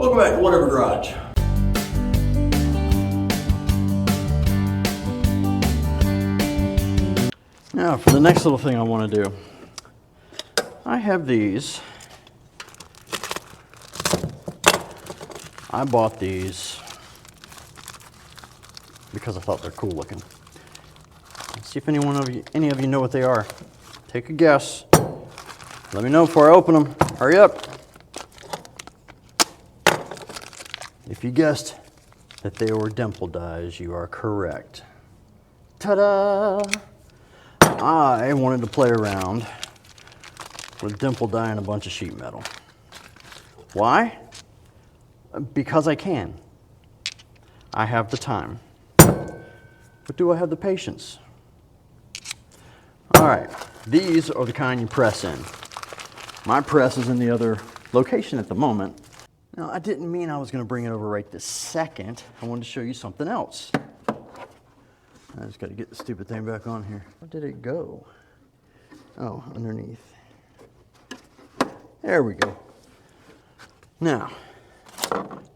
Welcome back to Whatever Garage. Now for the next little thing I want to do, I have these. I bought these because I thought they're cool looking. Let's see if any of you know what they are. Take a guess. Let me know before I open them. Hurry up. If you guessed that they were dimple dies, you are correct. Ta-da! I wanted to play around with dimple dyeing a bunch of sheet metal. Why? Because I can. I have the time. But do I have the patience? All right, these are the kind you press in. My press is in the other location at the moment. Now, I didn't mean I was going to bring it over right this second. I wanted to show you something else. I just got to get the stupid thing back on here. Where did it go? Oh, underneath. There we go. Now,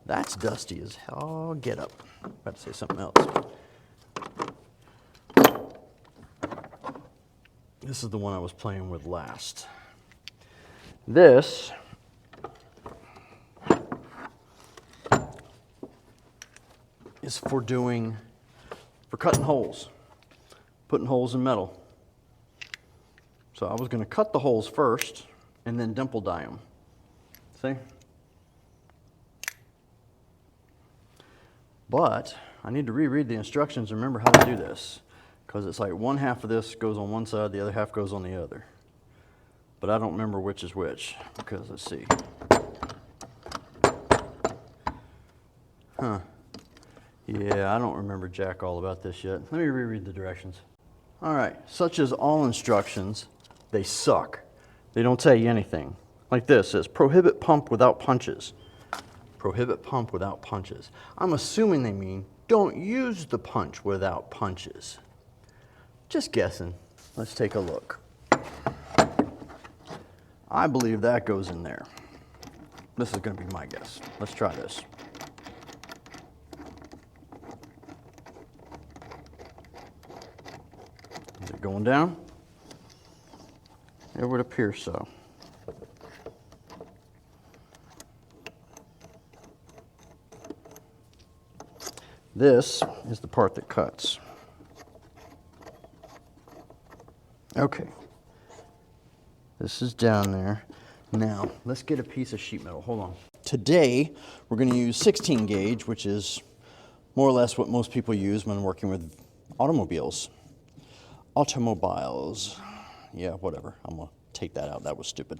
that's dusty as hell. Get up. About to say something else. This is the one I was playing with last. This is for cutting holes, putting holes in metal. So I was going to cut the holes first and then dimple dye them. See? But I need to reread the instructions and remember how to do this, because it's like one half of this goes on one side, the other half goes on the other. But I don't remember which is which, because let's see. Huh. Yeah, I don't remember jack all about this yet. Let me reread the directions. All right, such as all instructions, they suck. They don't tell you anything. Like this, it says prohibit pump without punches. Prohibit pump without punches. I'm assuming they mean don't use the punch without punches. Just guessing. Let's take a look. I believe that goes in there. This is going to be my guess. Let's try this. Is it going down? It would appear so. This is the part that cuts. Okay. This is down there. Now, let's get a piece of sheet metal. Hold on. Today, we're going to use 16 gauge, which is more or less what most people use when working with automobiles. Automobiles. Yeah, whatever. I'm going to take that out. That was stupid.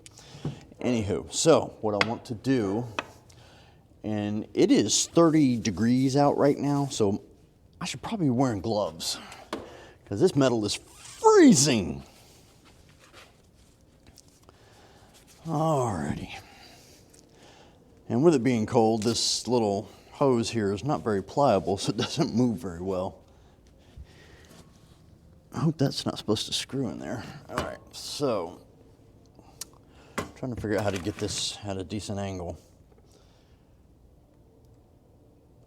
Anywho, so what I want to do, and it is 30 degrees out right now, so I should probably be wearing gloves because this metal is freezing. Alrighty. And with it being cold, this little hose here is not very pliable, so it doesn't move very well. I hope that's not supposed to screw in there. Alright, so I'm trying to figure out how to get this at a decent angle.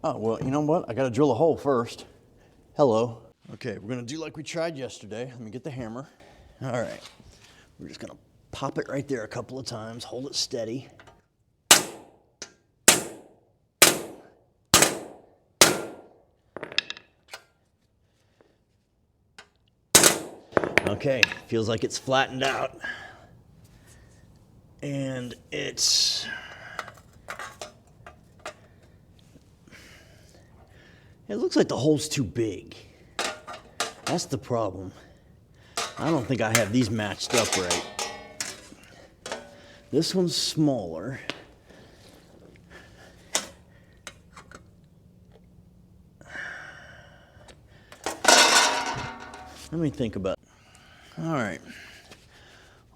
Oh, well, you know what? I gotta drill a hole first. Hello. Okay, we're gonna do like we tried yesterday. Let me get the hammer. Alright, we're just gonna pop it right there a couple of times, hold it steady. Okay, feels like it's flattened out. And it looks like the hole's too big. That's the problem. I don't think I have these matched up right. This one's smaller. Let me think about it. All right.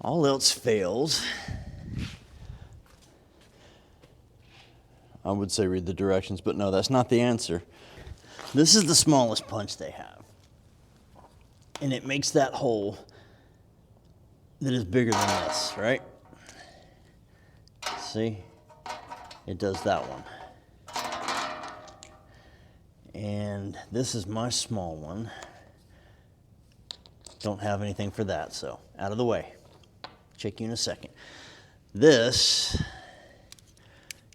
All else fails. I would say read the directions, but no, that's not the answer. This is the smallest punch they have. And it makes that hole that is bigger than this, right? See? It does that one. And this is my small one. Don't have anything for that, so out of the way. Check you in a second. This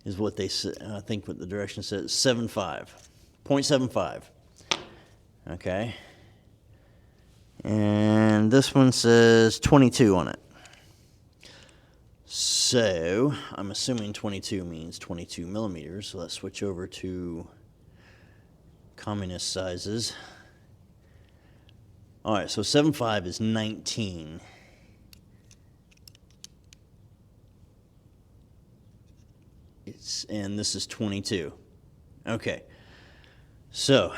is what they said, I think what the direction says, 7.5, 0.75. Okay. And this one says 22 on it. So I'm assuming 22 means 22 millimeters. So let's switch over to communist sizes. All right, so 7.5 is 19. And this is 22. Okay, so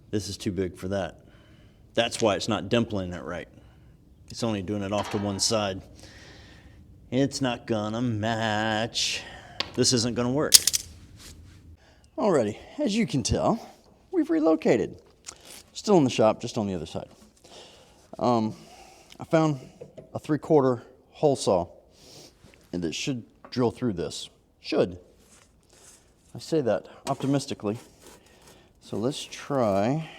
this is too big for that. That's why it's not dimpling it right. It's only doing it off to one side. It's not gonna match. This isn't gonna work. Alrighty, as you can tell, we've relocated. Still in the shop, just on the other side. I found a 3/4 hole saw, and it should drill through this. Should. I say that optimistically. So let's try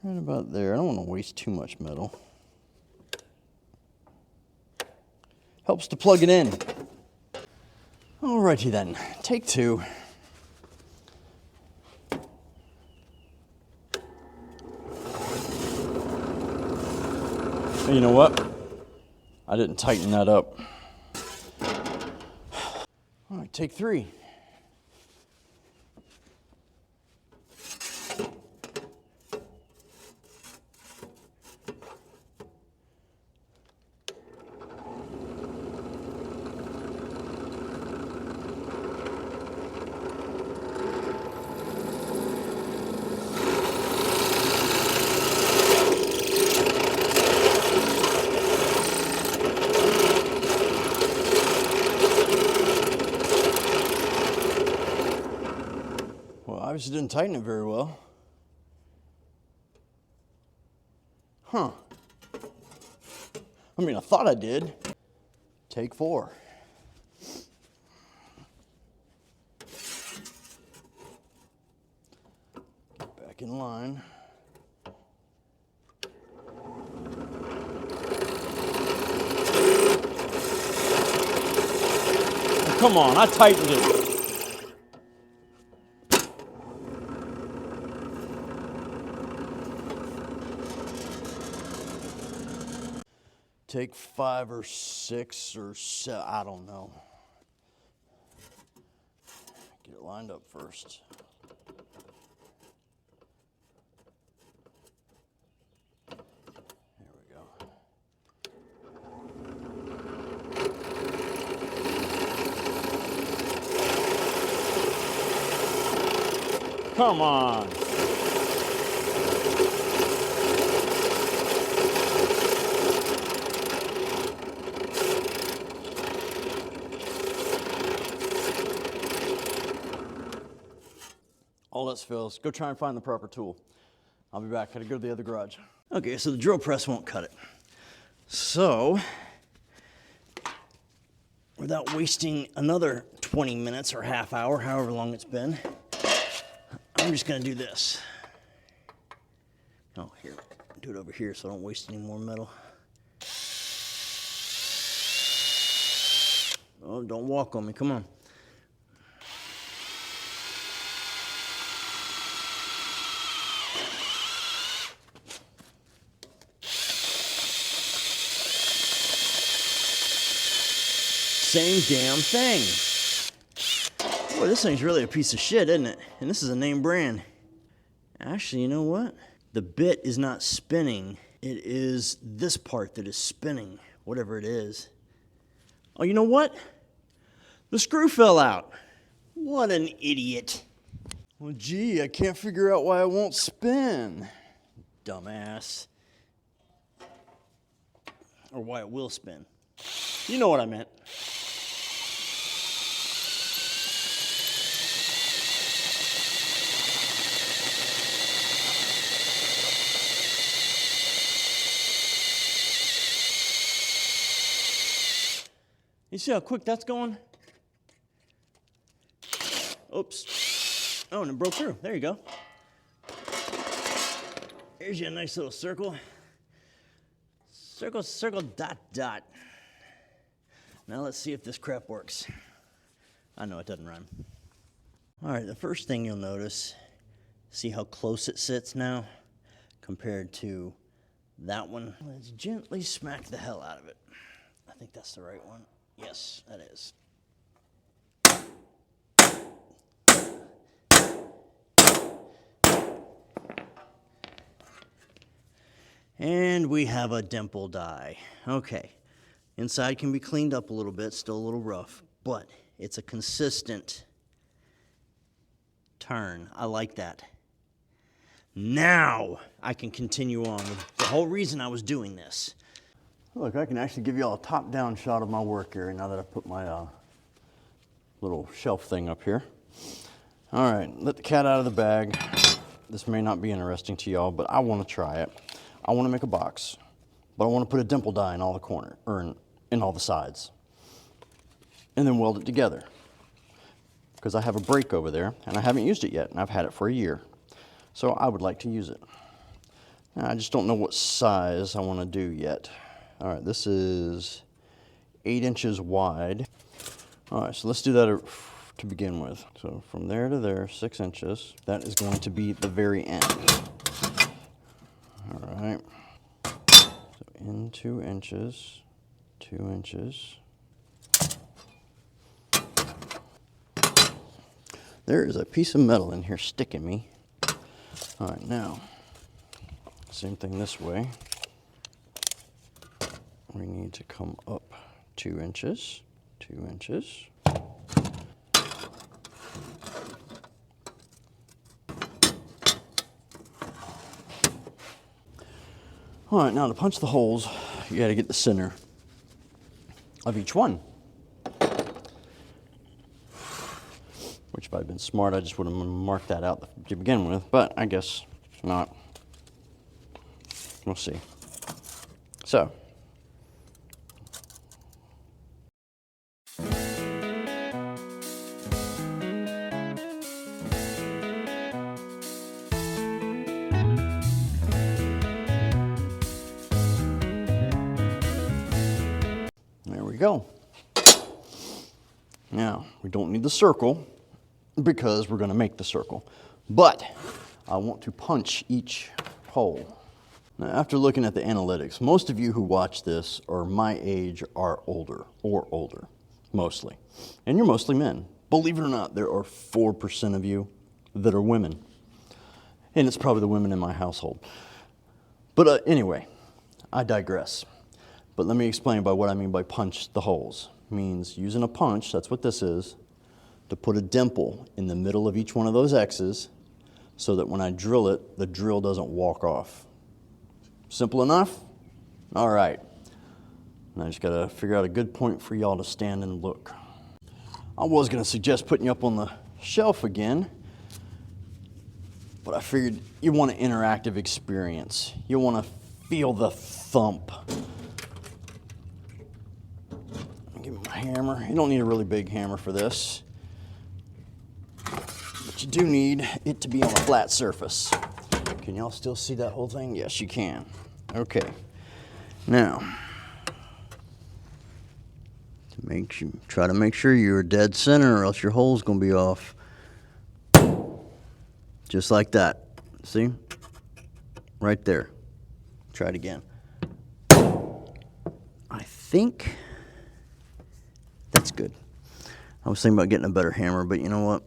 right about there. I don't want to waste too much metal. Helps to plug it in. Alrighty then, take two. You know what? I didn't tighten that up. All right, take three. Obviously didn't tighten it very well. Huh. I mean, I thought I did. Take four. Get back in line. Oh, come on, I tightened it. Take 5 or 6 or 7, I don't know. Get it lined up first. There we go. Come on. All else fails, go try and find the proper tool. I'll be back, gotta go to the other garage. Okay, so the drill press won't cut it. So, without wasting another 20 minutes or half hour, however long it's been, I'm just gonna do this. Oh, here, do it over here so I don't waste any more metal. Oh, don't walk on me, come on. Same damn thing. Boy, this thing's really a piece of shit, isn't it? And this is a name brand. Actually, you know what? The bit is not spinning. It is this part that is spinning, whatever it is. Oh, you know what? The screw fell out. What an idiot. Well, gee, I can't figure out why it won't spin. Dumbass. Or why it will spin. You know what I meant. You see how quick that's going? Oops. Oh, and it broke through. There you go. Here's your nice little circle. Circle, circle, dot, dot. Now let's see if this crap works. I know it doesn't rhyme. All right, the first thing you'll notice, see how close it sits now compared to that one? Let's gently smack the hell out of it. I think that's the right one. Yes, that is. And we have a dimple die. Okay, inside can be cleaned up a little bit, still a little rough, but it's a consistent turn. I like that. Now I can continue on with the whole reason I was doing this. Look, I can actually give you all a top-down shot of my work area now that I put my little shelf thing up here. All right, let the cat out of the bag. This may not be interesting to y'all, but I want to try it. I want to make a box, but I want to put a dimple die in all the corners, or in all the sides, and then weld it together. Because I have a break over there, and I haven't used it yet, and I've had it for a year. So I would like to use it. Now, I just don't know what size I want to do yet. All right, this is 8 inches wide. All right, so let's do that to begin with. So from there to there, 6 inches. That is going to be the very end. All right, so in 2 inches, 2 inches. There is a piece of metal in here sticking me. All right, now, same thing this way. We need to come up 2 inches, 2 inches. All right, now to punch the holes, you gotta get the center of each one. Which if I'd been smart, I just would have marked that out to begin with, but I guess not. We'll see. So. There we go. Now, we don't need the circle because we're going to make the circle. But I want to punch each hole. Now, after looking at the analytics, most of you who watch this are my age or older, mostly. And you're mostly men. Believe it or not, there are 4% of you that are women. And it's probably the women in my household. But anyway, I digress. But let me explain by what I mean by punch the holes. It means using a punch, that's what this is, to put a dimple in the middle of each one of those X's so that when I drill it, the drill doesn't walk off. Simple enough? All right. And I just gotta figure out a good point for y'all to stand and look. I was gonna suggest putting you up on the shelf again, but I figured you want an interactive experience. You wanna feel the thump. Give me my hammer. You don't need a really big hammer for this. But you do need it to be on a flat surface. Can y'all still see that whole thing? Yes, you can. Okay. Now, try to make sure you're dead center or else your hole's gonna be off. Just like that. See? Right there. Try it again. I think that's good. I was thinking about getting a better hammer, but you know what?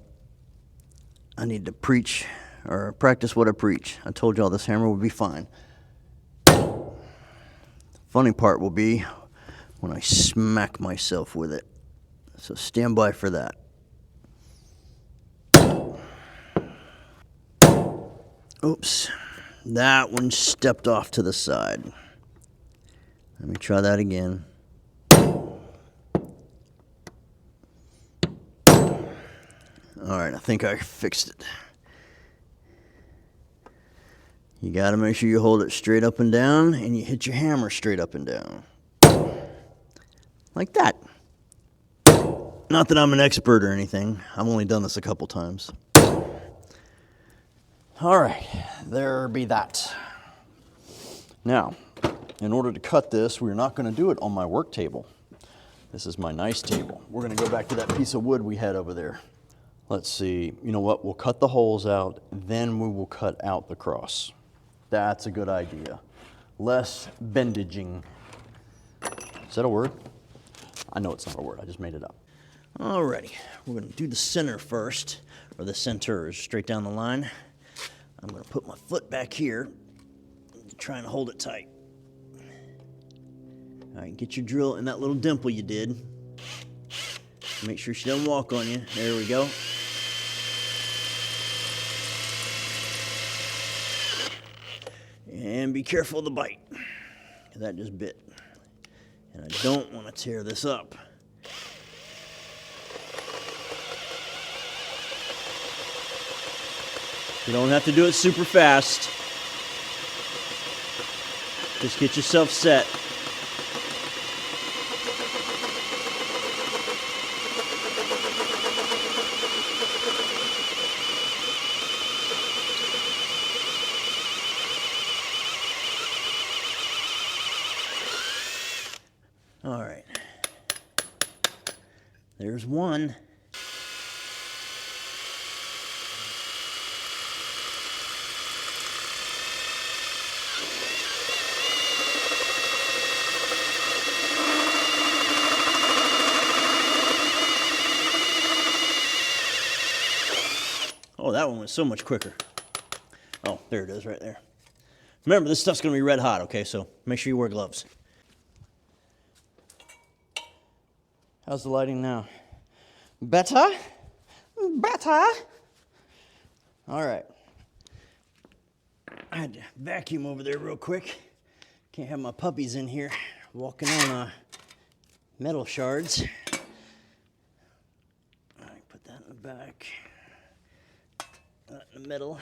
I need to preach or practice what I preach. I told y'all this hammer would be fine. The funny part will be when I smack myself with it. So stand by for that. Oops, that one stepped off to the side. Let me try that again. All right, I think I fixed it. You gotta make sure you hold it straight up and down and you hit your hammer straight up and down. Like that. Not that I'm an expert or anything. I've only done this a couple times. All right, there be that. Now, in order to cut this, we're not going to do it on my work table. This is my nice table. We're going to go back to that piece of wood we had over there. Let's see. You know what? We'll cut the holes out, then we will cut out the cross. That's a good idea. Less bendaging. Is that a word? I know it's not a word. I just made it up. Alrighty. We're going to do the center first, or the centers, straight down the line. I'm going to put my foot back here, trying to hold it tight. All right, get your drill in that little dimple you did. Make sure she doesn't walk on you. There we go. And be careful of the bite. That just bit. And I don't want to tear this up. You don't have to do it super fast. Just get yourself set. All right. There's one. Oh, that one was so much quicker. Oh, there it is right there. Remember, this stuff's going to be red hot, okay? So make sure you wear gloves. How's the lighting now? Better? Better? All right. I had to vacuum over there real quick. Can't have my puppies in here walking on metal shards. All right, put that in the back. That in the middle.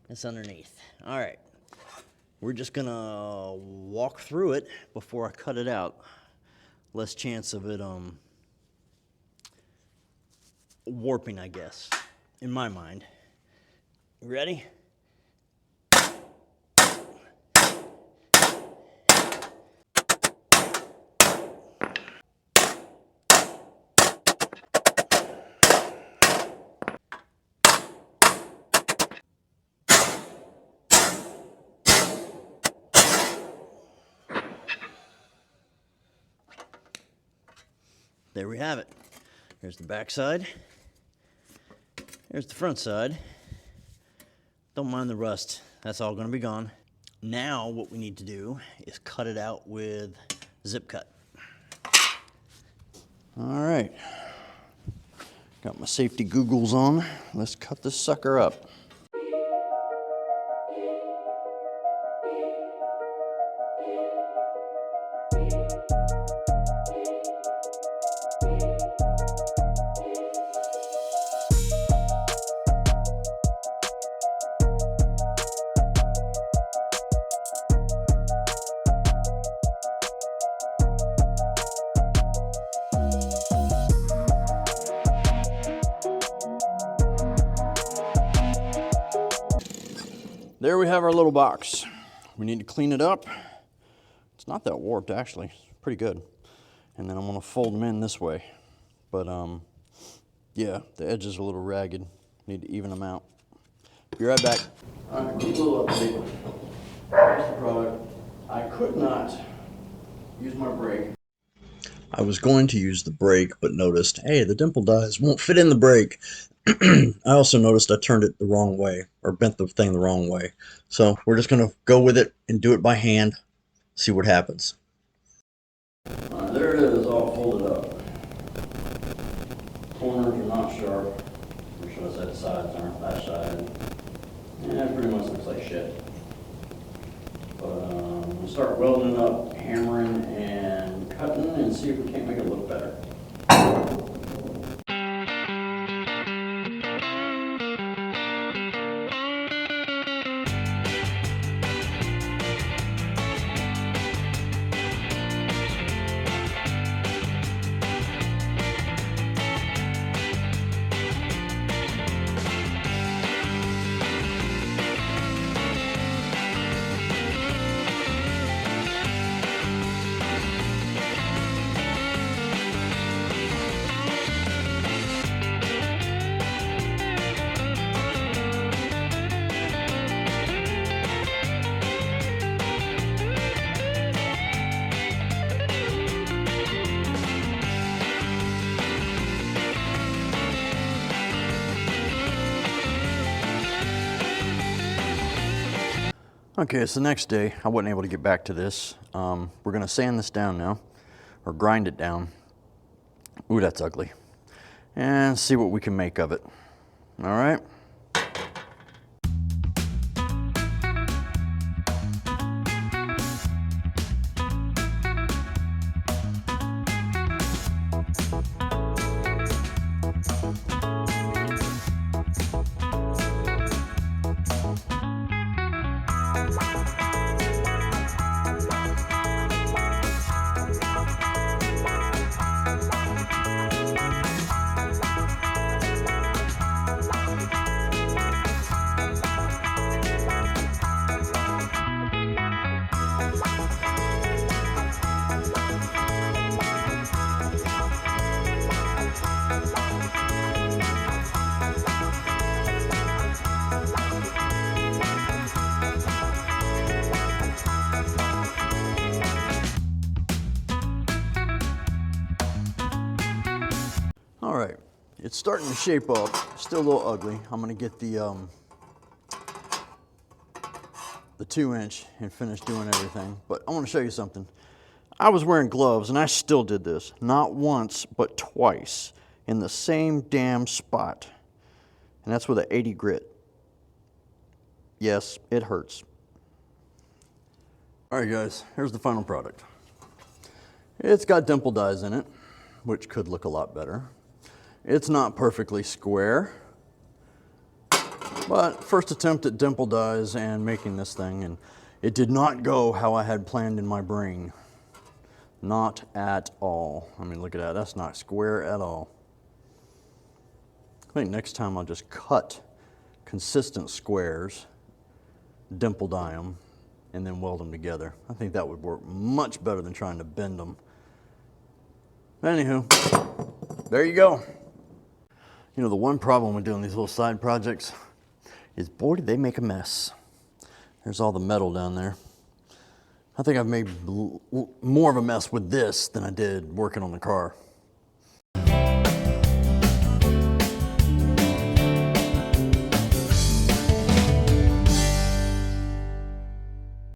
That's underneath. All right. We're just gonna walk through it before I cut it out. Less chance of it warping, I guess, in my mind. You ready? There we have it. Here's the back side. Here's the front side. Don't mind the rust. That's all going to be gone. Now what we need to do is cut it out with zip cut. All right. Got my safety googles on. Let's cut this sucker up. There we have our little box. We need to clean it up. It's not that warped, actually. It's pretty good. And then I'm gonna fold them in this way. But yeah, the edges are a little ragged. Need to even them out. Be right back. All right, quick little update. Here's the product. I could not use my brake. I was going to use the brake, but noticed, hey, the dimple dies won't fit in the brake. I also noticed I turned it the wrong way, or bent the thing the wrong way. So we're just going to go with it and do it by hand, see what happens. There it is, all folded up. Corners are not sharp, or should I say the sides aren't that side. Yeah, it pretty much looks like shit. But we'll start welding it up, hammering and cutting, and see if we can't make it look better. Okay, it's the next day. I wasn't able to get back to this. We're gonna sand this down now, or grind it down. Ooh, that's ugly. And see what we can make of it. All right? All right, it's starting to shape up. Still a little ugly. I'm gonna get the 2-inch and finish doing everything. But I want to show you something. I was wearing gloves and I still did this. Not once, but twice in the same damn spot. And that's with an 80 grit. Yes, it hurts. All right, guys, here's the final product. It's got dimple dies in it, which could look a lot better. It's not perfectly square, but first attempt at dimple dies and making this thing, and it did not go how I had planned in my brain. Not at all. I mean, look at that. That's not square at all. I think next time I'll just cut consistent squares, dimple die them, and then weld them together. I think that would work much better than trying to bend them. Anywho, there you go. You know, the one problem with doing these little side projects is, boy, did they make a mess. There's all the metal down there. I think I've made more of a mess with this than I did working on the car.